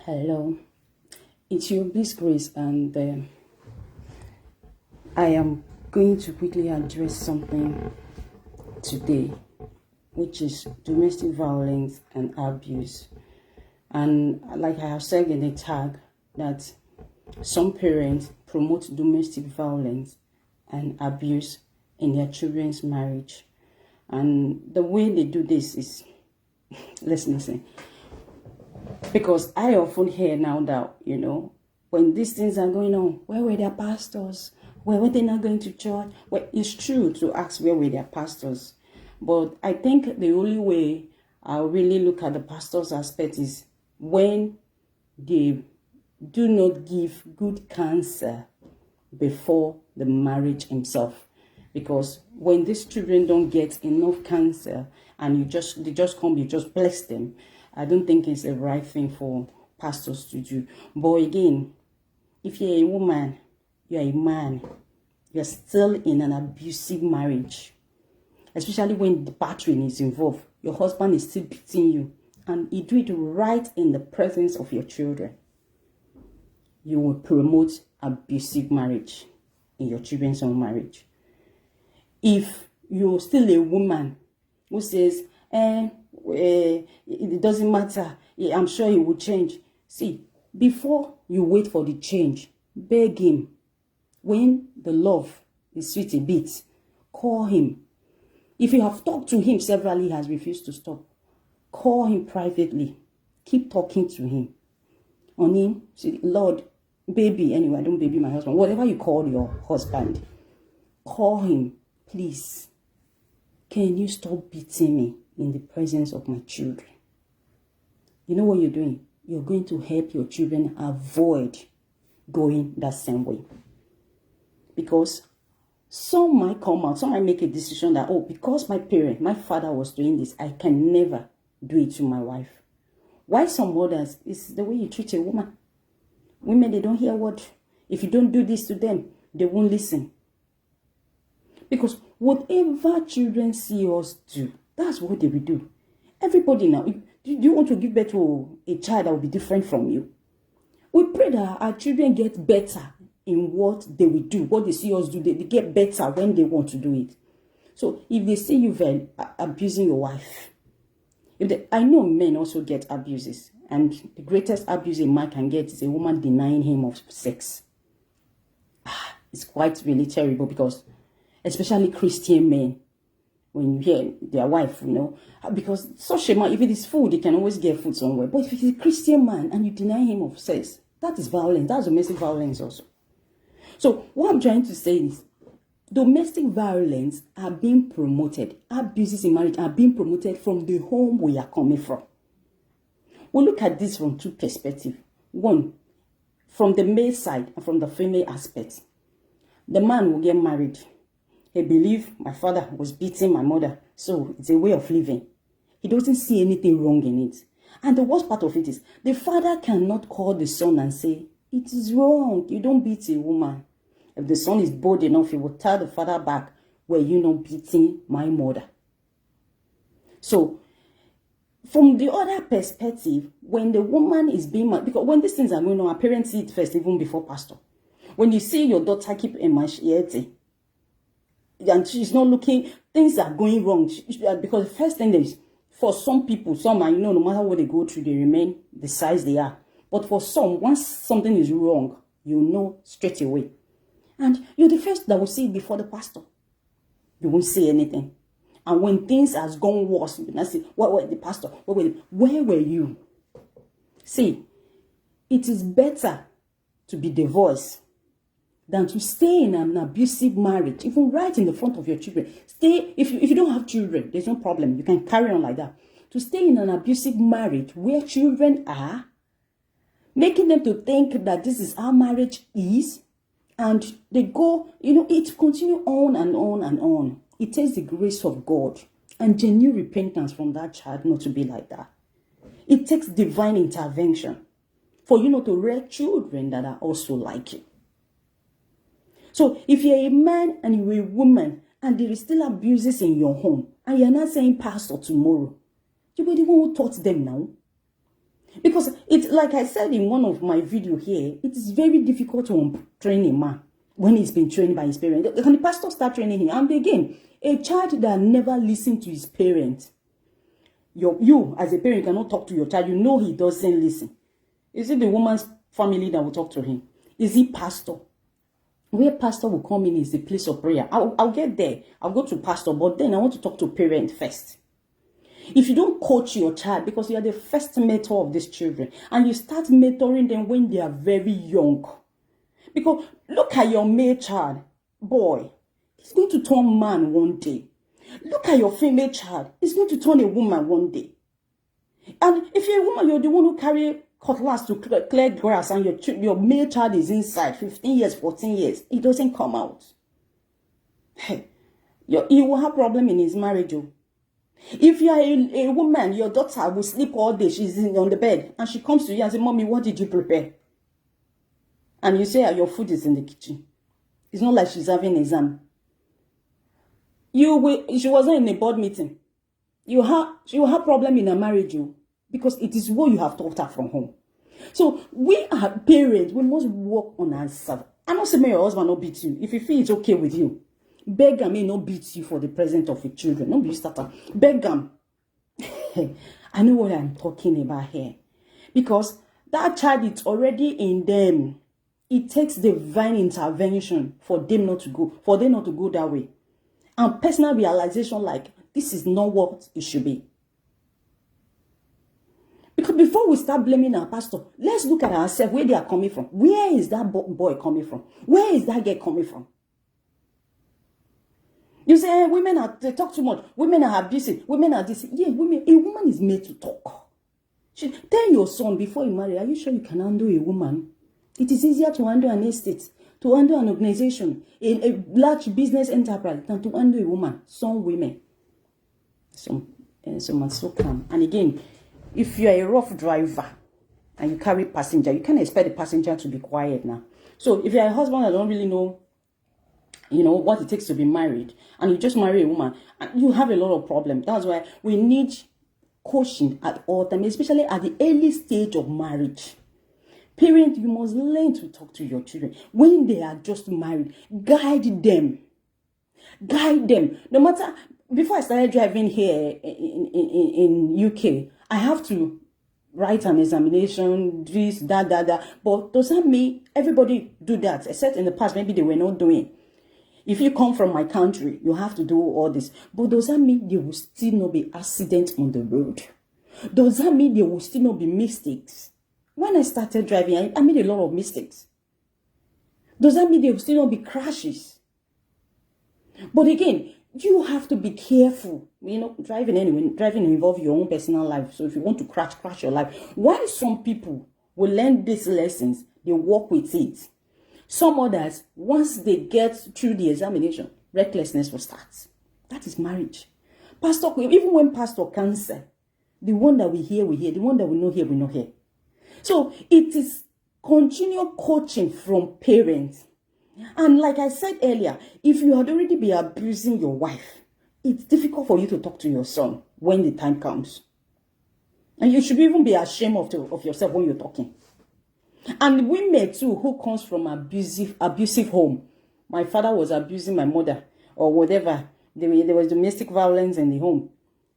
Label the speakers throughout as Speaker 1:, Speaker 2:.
Speaker 1: Hello, it's Yobliz Grace, and I am going to quickly address something today, which is domestic violence and abuse. And like I have said in the tag, that some parents promote domestic violence and abuse in their children's marriage. And the way they do this is, let's listen. Because I often hear now that, when these things are going on, where were their pastors? Where were they not going to church? Well, it's true to ask where were their pastors. But I think the only way I really look at the pastor's aspect is when they do not give good counsel before the marriage himself. Because when these children don't get enough counsel and you just bless them, I don't think it's the right thing for pastors to do. But again, if you're a woman, you're a man, you're still in an abusive marriage, especially when the battering is involved, your husband is still beating you, and you do it right in the presence of your children, you will promote abusive marriage in your children's own marriage. If you're still a woman who says, it doesn't matter, I'm sure it will change. See, before you wait for the change, beg him. When the love is sweet a bit, call him. If you have talked to him severally, he has refused to stop, call him privately. Keep talking to him. On him, say, Lord, baby, anyway, I don't baby my husband, whatever you call your husband, call him, please. Can you stop beating me in the presence of my children? You know what you're doing? You're going to help your children avoid going that same way. Because some might come out, some might make a decision that, because my father was doing this, I can never do it to my wife. Why some others, it's the way you treat a woman. Women, they don't hear what. If you don't do this to them, they won't listen. Because whatever children see us do, that's what they will do. Everybody now, do you want to give birth to a child that will be different from you? We pray that our children get better in what they will do, what they see us do. They get better when they want to do it. So if they see you abusing your wife, I know men also get abuses. And the greatest abuse a man can get is a woman denying him of sex. It's quite really terrible, because especially Christian men, when you hear their wife, because such a man, if it is food, he can always get food somewhere. But if he's a Christian man and you deny him of sex, that is violence. That's domestic violence also. So what I'm trying to say is, domestic violence are being promoted. Abuses in marriage are being promoted from the home we are coming from. We look at this from two perspectives. One, from the male side and from the female aspect. The man will get married. He believes my father was beating my mother, so it's a way of living. He doesn't see anything wrong in it. And the worst part of it is, the father cannot call the son and say, it is wrong, you don't beat a woman. If the son is bold enough, he will tell the father back, were you not beating my mother? So, from the other perspective, when the woman is being mad, because when these things are going on, our parents see it first, even before pastor. When you see your daughter keep emaciating, and she's not looking, things are going wrong. Because the first thing is, for some people, some are, no matter what they go through, they remain the size they are. But for some, once something is wrong, you know straight away. And you're the first that will see it before the pastor. You won't say anything. And when things has gone worse, you can say, what were the pastor? Where were you? See, it is better to be divorced than to stay in an abusive marriage, even right in the front of your children. Stay, if you don't have children, there's no problem. You can carry on like that. To stay in an abusive marriage where children are, making them to think that this is how marriage is, and they go, it continue on and on and on. It takes the grace of God and genuine repentance from that child not to be like that. It takes divine intervention for you not to rear children that are also like you. So if you're a man and you're a woman and there is still abuses in your home, and you're not saying pastor tomorrow, you will the one who taught them now. Because it's like I said in one of my video here, it is very difficult to train a man when he's been trained by his parents. Can the pastor start training him? And again, a child that never listened to his parents, you as a parent cannot talk to your child. You know he doesn't listen. Is it the woman's family that will talk to him? Is he pastor? Where pastor will come in is the place of prayer. I'll get there. I'll go to pastor, but then I want to talk to parent first. If you don't coach your child, because you are the first mentor of these children, and you start mentoring them when they are very young. Because look at your male child, boy, he's going to turn man one day. Look at your female child, he's going to turn a woman one day. And if you're a woman, you're the one who carry cutlass to clear grass, and your male child is inside 15 years, 14 years, it doesn't come out. Hey, he will have problem in his marriage. If you are a woman, your daughter will sleep all day, she's on the bed, and she comes to you and says, Mommy, what did you prepare? And you say, your food is in the kitchen. It's not like she's having an exam. She wasn't in a board meeting. She will have problem in her marriage, because it is what you have taught her from home. So we are parents, we must work on ourselves. I'm not saying your husband not beat you. If you feel it's okay with you, beg him, not beat you for the presence of your children. Don't be starter. Beg him. I know what I'm talking about here. Because that child is already in them. It takes divine intervention for them not to go that way. And personal realization like, this is not what it should be. Because before we start blaming our pastor, let's look at ourselves, where they are coming from. Where is that boy coming from? Where is that girl coming from? You say, they talk too much. Women are abusive. Women are this. Yeah, a woman is made to talk. Tell your son before you marry, are you sure you can handle a woman? It is easier to handle an estate, to handle an organization, a large business enterprise, than to handle a woman. Some women. Some are so calm. And again, if you are a rough driver and you carry passenger, you can't expect the passenger to be quiet now. So if you are a husband that don't really know, what it takes to be married, and you just marry a woman, and you have a lot of problems. That's why we need coaching at all times, especially at the early stage of marriage. Parents, you must learn to talk to your children when they are just married. Guide them. No matter, before I started driving here in UK, I have to write an examination, this, that. But does that mean everybody do that? Except in the past, maybe they were not doing. If you come from my country, you have to do all this. But does that mean there will still not be accidents on the road? Does that mean there will still not be mistakes? When I started driving, I made a lot of mistakes. Does that mean there will still not be crashes? But again, you have to be careful. Driving involves your own personal life. So if you want to crash your life. Why some people will learn these lessons, they work with it. Some others, once they get through the examination, recklessness will start. That is marriage. Pastor, even when pastor cancel, the one that we hear, the one that we not hear. So it is continual coaching from parents. And like I said earlier, if you had already been abusing your wife, it's difficult for you to talk to your son when the time comes. And you should even be ashamed of yourself when you're talking. And women too, who comes from abusive home. My father was abusing my mother or whatever. There was domestic violence in the home.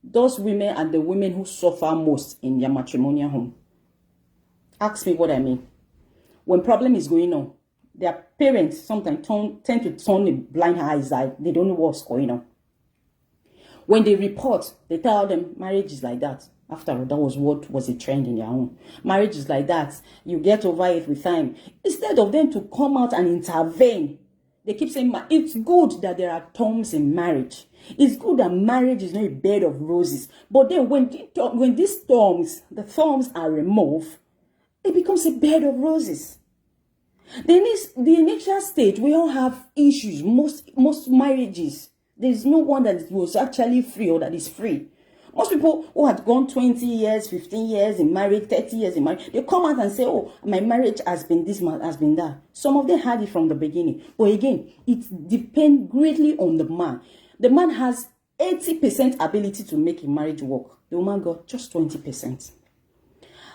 Speaker 1: Those women are the women who suffer most in their matrimonial home. Ask me what I mean. When problem is going on, their parents sometimes tend to turn a blind eye. They don't know what's going on. When they report, they tell them marriage is like that. After all, that was what was a trend in their home. Marriage is like that. You get over it with time. Instead of them to come out and intervene, they keep saying it's good that there are thorns in marriage. It's good that marriage is not a bed of roses. But then when these thorns, the thorns are removed, it becomes a bed of roses. The initial stage, we all have issues. Most marriages, there's no one that was actually free or that is free. Most people who had gone 20 years, 15 years in marriage, 30 years in marriage, they come out and say, oh, my marriage has been this, has been that. Some of them had it from the beginning. But again, it depends greatly on the man. The man has 80% ability to make a marriage work. The woman got just 20%.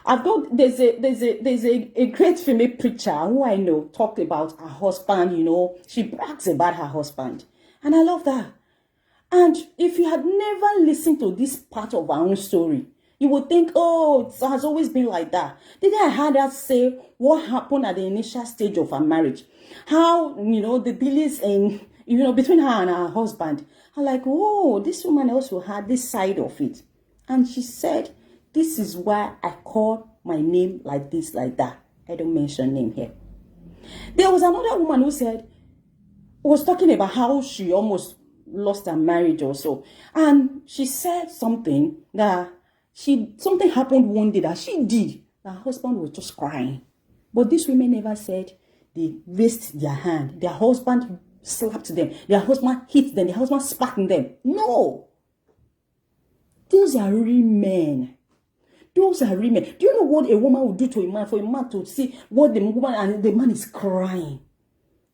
Speaker 1: I've got there's a great female preacher who I know talked about her husband. She brags about her husband, and I love that. And if you had never listened to this part of our own story, you would think, oh, it has always been like that. The day I heard her say what happened at the initial stage of her marriage, how the dealings in between her and her husband, I'm like, oh, this woman also had this side of it, and she said, this is why I call my name like this, like that. I don't mention name here. There was another woman who was talking about how she almost lost her marriage or so. And she said something that something happened one day that she did. Her husband was just crying. But these women never said they raised their hand. Their husband slapped them. Their husband hit them. Their husband spat in them. No. Those are real men. Those are real men. Do you know what a woman would do to a man for a man to see what the woman and the man is crying?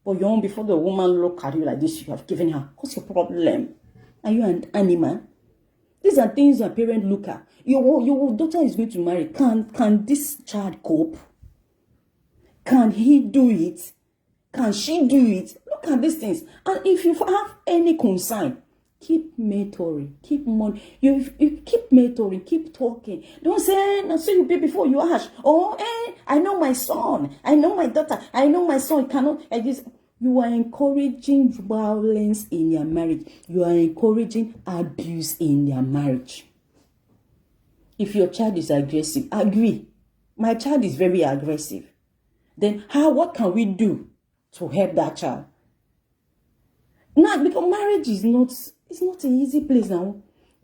Speaker 1: But before the woman look at you like this, you have given her. What's your problem? Are you an animal? These are things a parent look at. Your daughter is going to marry. Can this child cope? Can he do it? Can she do it? Look at these things. And if you have any concern, keep mentoring, keep money. You keep mentoring, keep talking. Don't say, no, so you pay before you ask. I know my son. I know my daughter. I know my son cannot. You are encouraging violence in your marriage. You are encouraging abuse in your marriage. If your child is aggressive, agree. My child is very aggressive. Then what can we do to help that child? Now, because marriage is not an easy place now.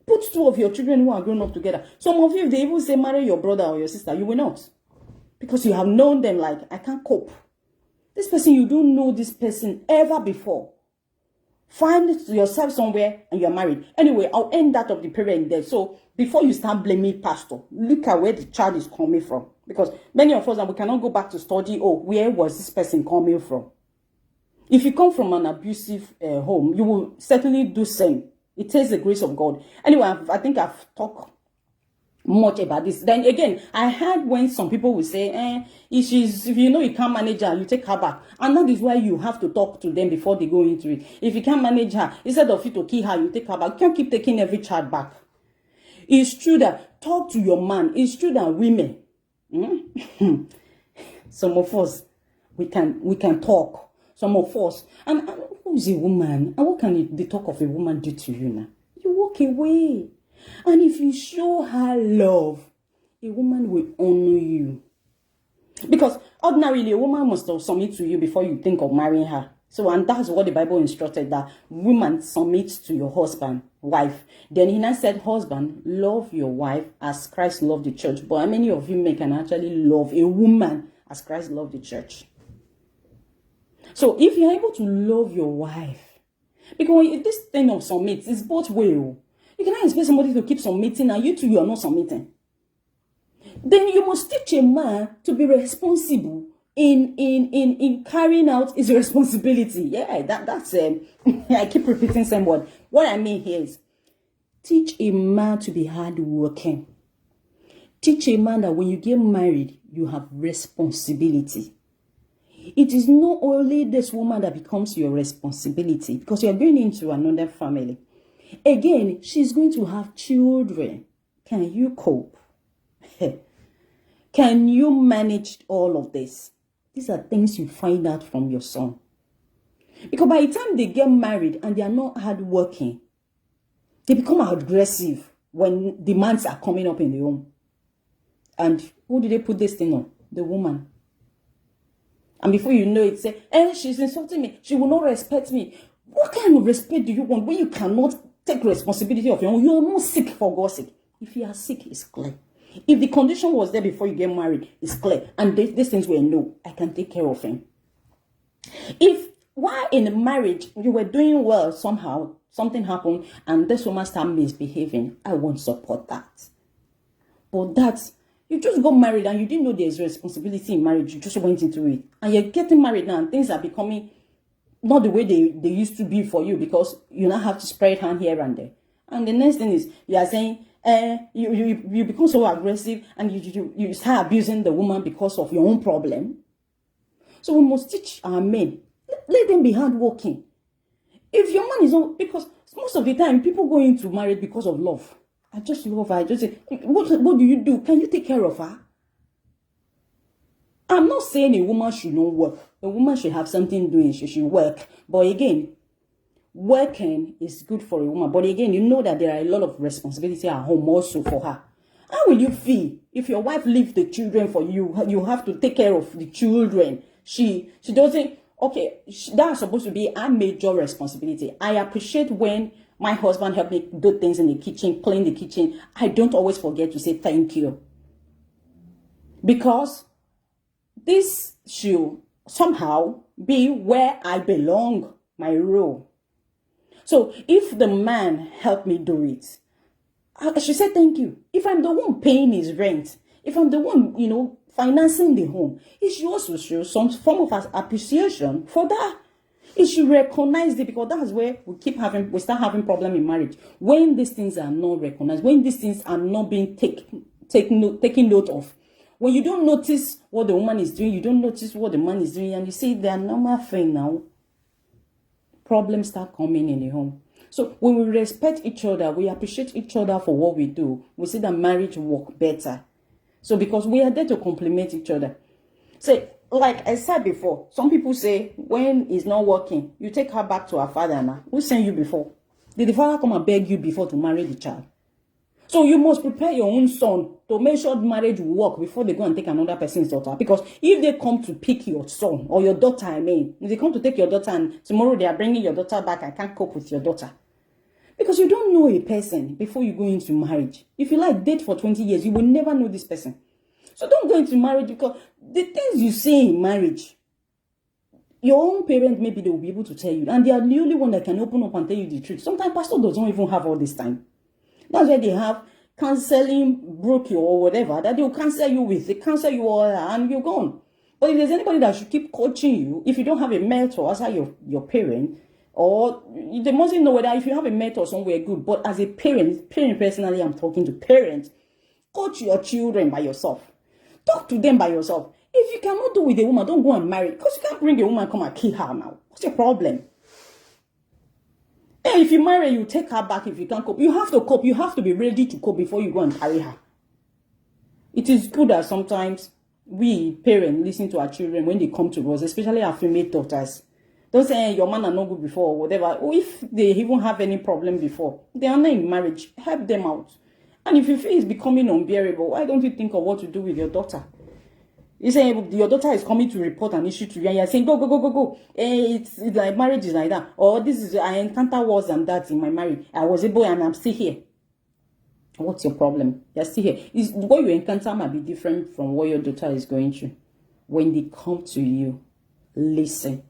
Speaker 1: Put two of your children who are grown up together. Some of you, if they even say marry your brother or your sister, you will not. Because you have known them like, I can't cope. This person, you don't know this person ever before. Find yourself somewhere and you're married. Anyway, I'll end that of the parent there. So before you start blaming pastor, look at where the child is coming from. Because many of us, and we cannot go back to study, where was this person coming from? If you come from an abusive home, you will certainly do same. It takes the grace of God. Anyway, I think I've talked much about this. Then again, I heard when some people will say, if you can't manage her, you take her back. And that is why you have to talk to them before they go into it. If you can't manage her, instead of you to kill her, you take her back. You can't keep taking every child back. It's true that talk to your man. It's true that women, some of us, we can talk. Some of us, and who is a woman? And what can the talk of a woman do to you now? You walk away. And if you show her love, a woman will honor you. Because ordinarily, a woman must submit to you before you think of marrying her. So, and that's what the Bible instructed, that woman submits to your husband, wife. Then he now said, husband, love your wife as Christ loved the church. But how many of you men can actually love a woman as Christ loved the church? So if you're able to love your wife, because this thing of submit is both ways. You cannot expect somebody to keep submitting and you are not submitting. Then you must teach a man to be responsible in carrying out his responsibility. Yeah, that's I keep repeating same word. What I mean here is teach a man to be hardworking. Teach a man that when you get married, you have responsibility. It is not only this woman that becomes your responsibility, because you're going into another family. Again, she's going to have children. Can you cope? Can you manage all of this? These are things you find out from your son. Because by the time they get married and they are not hardworking, they become aggressive when demands are coming up in the home. And who did they put this thing on? The woman. And before you know it, say, she's insulting me. She will not respect me. What kind of respect do you want when you cannot take responsibility of your own? You are not sick, for God's sake. If you are sick, it's clear. If the condition was there before you get married, it's clear. And these things were no, I can take care of him. If while in a marriage, you were doing well somehow, something happened, and this woman started misbehaving, I won't support that. But that's, you just got married and you didn't know there's responsibility in marriage. You just went into it. And you're getting married now and things are becoming not the way they used to be for you, because you now have to spread hand here and there. And the next thing is, you are saying, You become so aggressive and you start abusing the woman because of your own problem. So we must teach our men. Let them be hardworking. If your man is not, because most of the time people go into marriage because of love. I just love her. I just say, what do you do? Can you take care of her? I'm not saying a woman should not work. A woman should have something doing. She should work. But again, working is good for a woman. But again, you know that there are a lot of responsibility at home also for her. How will you feel if your wife leaves the children for you? You have to take care of the children. She doesn't. Okay, that's supposed to be a major responsibility. I appreciate when my husband helped me do things in the kitchen, clean the kitchen. I don't always forget to say thank you. Because this should somehow be where I belong, my role. So if the man helped me do it, I should say thank you. If I'm the one paying his rent, if I'm the one, financing the home, it should also show some form of appreciation for that. It should recognize it, because that's where we start having problem in marriage. When these things are not recognized, when these things are not being taken note of. When you don't notice what the woman is doing, you don't notice what the man is doing, and you see they're normal thing now, problems start coming in the home. So when we respect each other, we appreciate each other for what we do, we see that marriage work better. So because we are there to complement each other. Say, like I said before, some people say when it's not working, you take her back to her father now. Who sent you before? Did the father come and beg you before to marry the child? So you must prepare your own son to make sure marriage will work before they go and take another person's daughter. Because if they come to pick your son or your daughter, if they come to take your daughter and tomorrow they are bringing your daughter back, I can't cope with your daughter. Because you don't know a person before you go into marriage. If you like date for 20 years, you will never know this person. So don't go into marriage, because the things you say in marriage, your own parents, maybe they will be able to tell you. And they are the only one that can open up and tell you the truth. Sometimes pastor doesn't even have all this time. That's why they have counseling broke you or whatever that they will counsel you with. They counsel you all and you're gone. But if there's anybody that should keep coaching you, if you don't have a mentor as your parent, or they mustn't know whether if you have a mentor somewhere good. But as a parent personally, I'm talking to parents, coach your children by yourself. Talk to them by yourself. If you cannot do with a woman, don't go and marry. Because you can't bring a woman and come and kill her now. What's your problem? And if you marry, you take her back if you can't cope. You have to cope. You have to be ready to cope before you go and carry her. It is good that sometimes we parents listen to our children when they come to us, especially our female daughters. Don't say, hey, your man are not good before or whatever. Or if they even have any problem before, they are not in marriage. Help them out. And if you feel it's becoming unbearable, why don't you think of what to do with your daughter? You say your daughter is coming to report an issue to you, and you're saying, go. It's like marriage is like that. Or this is, I encounter worse than that in my marriage. I was able and I'm still here. What's your problem? You're still here. What you encounter might be different from what your daughter is going through. When they come to you, listen.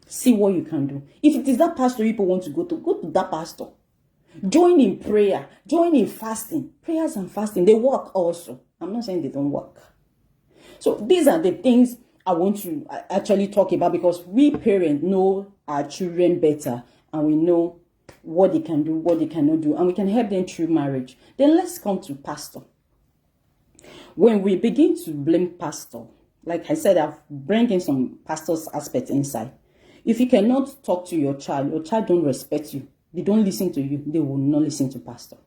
Speaker 1: See what you can do. If it is that pastor people want to go to that pastor. Join in prayer. Join in fasting. Prayers and fasting, they work also. I'm not saying they don't work. So these are the things I want to actually talk about, because we parents know our children better and we know what they can do, what they cannot do, and we can help them through marriage. Then let's come to pastor. When we begin to blame pastor, like I said, I've bringing some pastor's aspects inside. If you cannot talk to your child don't respect you, they don't listen to you, they will not listen to pastor.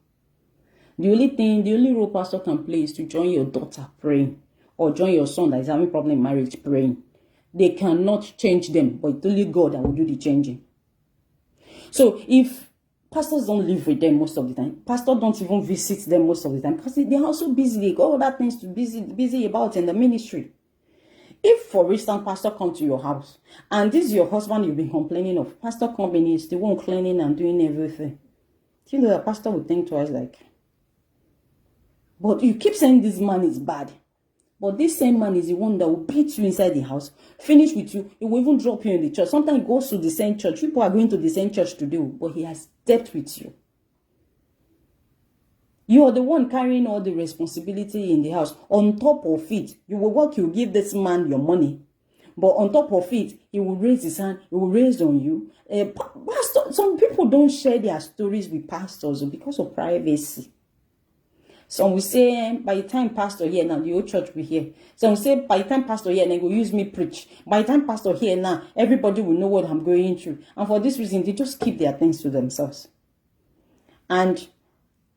Speaker 1: The only role pastor can play is to join your daughter praying, or join your son that is having problem in marriage praying. They cannot change them, but it's only God that will do the changing. So if pastors don't live with them most of the time, pastors don't even visit them most of the time, because they're also busy. They got other things to busy about in the ministry. If, for instance, pastor come to your house, and this is your husband you've been complaining of, pastor come in, he's the one cleaning and doing everything, you know that pastor would think twice, like, but you keep saying this man is bad. But this same man is the one that will beat you inside the house, finish with you, he will even drop you in the church. Sometimes he goes to the same church. People are going to the same church to do, but he has debt with you. You are the one carrying all the responsibility in the house. On top of it, you will work, you will give this man your money. But on top of it, he will raise his hand, he will raise on you. Pastor, some people don't share their stories with pastors because of privacy. Some will say, by the time pastor here now, the whole church will hear. Some will say, by the time pastor here, they will use me preach. By the time pastor here now, everybody will know what I'm going through. And for this reason, they just keep their things to themselves. And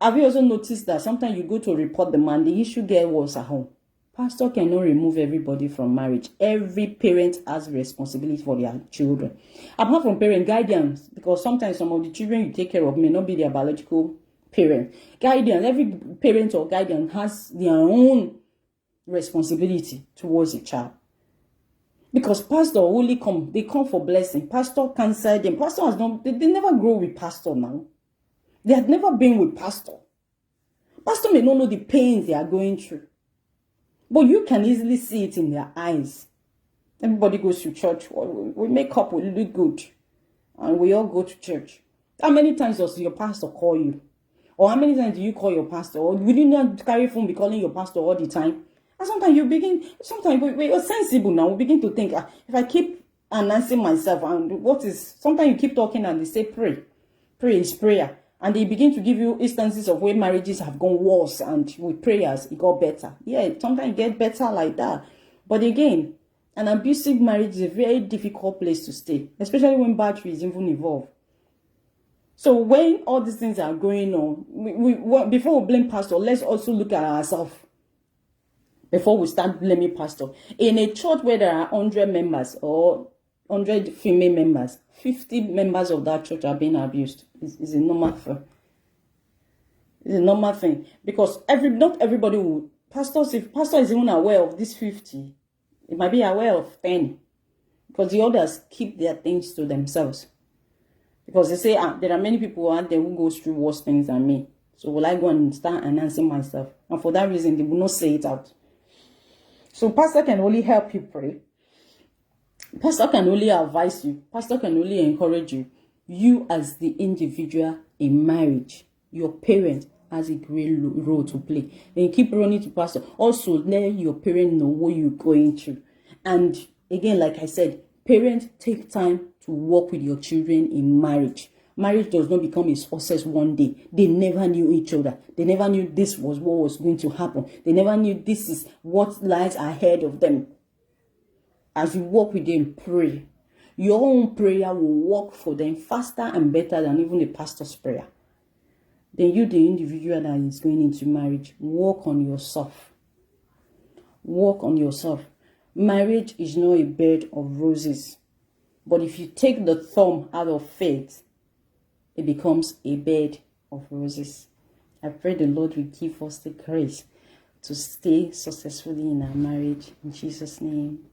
Speaker 1: have you also noticed that sometimes you go to report the man, the issue get worse at home? Pastor cannot remove everybody from marriage. Every parent has responsibility for their children. Apart from parent guidance, because sometimes some of the children you take care of may not be their biological parent. Guidance, every parent or guardian has their own responsibility towards a child. Because pastor only come, they come for blessing. Pastor cancel them. Pastor has not, they never grow with pastor now. They had never been with pastor. Pastor may not know the pains they are going through. But you can easily see it in their eyes. Everybody goes to church. We make up, we look good. And we all go to church. How many times does your pastor call you? Or how many times do you call your pastor? Or will you not carry phone be calling your pastor all the time? And sometimes we're sensible now. We begin to think, if I keep announcing myself, and sometimes you keep talking and they say pray. Pray is prayer. And they begin to give you instances of where marriages have gone worse and with prayers, it got better. Yeah, sometimes it gets better like that. But again, an abusive marriage is a very difficult place to stay, especially when battery is even involved. So when all these things are going on, before we blame pastor, let's also look at ourselves. Before we start blaming pastor. In a church where there are 100 members or 100 female members, 50 members of that church are being abused. It's a normal thing. It's a normal thing. Because not everybody will, if pastor is even aware of this 50, it might be aware of 10. Because the others keep their things to themselves. Because they say, there are many people out there who go through worse things than me. So will I go and start announcing myself? And for that reason, they will not say it out. So pastor can only help you pray. Pastor can only advise you. Pastor can only encourage you. You as the individual in marriage, your parent has a great role to play. And you keep running to pastor. Also, let your parent know what you're going through. And again, like I said, parents take time to work with your children in marriage. Marriage does not become a success one day. They never knew each other. They never knew this was what was going to happen. They never knew this is what lies ahead of them. As you walk with them, pray. Your own prayer will work for them faster and better than even the pastor's prayer. Then you, the individual that is going into marriage, work on yourself. Work on yourself. Marriage is not a bed of roses. But if you take the thorn out of faith, it becomes a bed of roses. I pray the Lord will give us the grace to stay successfully in our marriage. In Jesus' name.